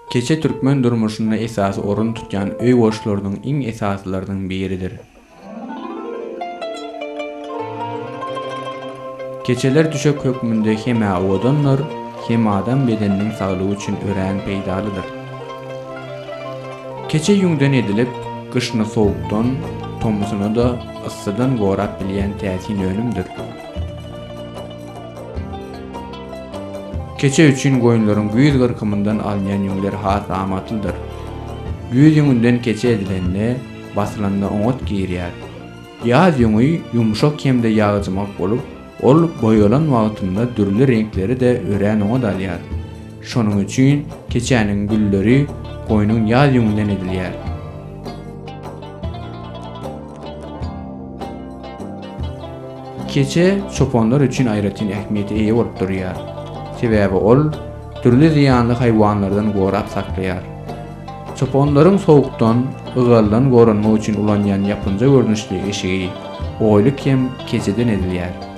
Keçe türkmen durmuşunda esasy orun tutýan öý goşlarynyň iň esaslylarynyň biridir. Keçeler düşek hökmünde hem awadanlar, hem adam bedeniniň saglygy üçin ören peýdalydyr. Keçe ýüňden edilip, gyşny sowukdan, tomusyny da yssydan gorap bilýän täsin önümdir. Keçe üçin goýunlaryň güýz gyrkymyndan alýan ýüňler has amatylydyr. Güýz ýüňünden keçe edilende basylanda oňat giyirýär. Ýaz ýüňi ýumşak hemde ýagyjymak bolup, ol boýalan wagtynda dürli renkleri de ören oňat alýar. Şonuň üçin keçäniň gülleri goýunyň ýaz ýüňünden edilýär. Keçe çopanlar üçin aýratyn ähmiýeti eýe bolup durýar. Sebäbi ol türli ziýanly haýwanlardan gorap saklaýar. Çopanlaryň sowukdan, ıgaldan goranmak üçin ulanýan ýapynja görnüşli eşigi, oýlyk hem keçeden edilýär.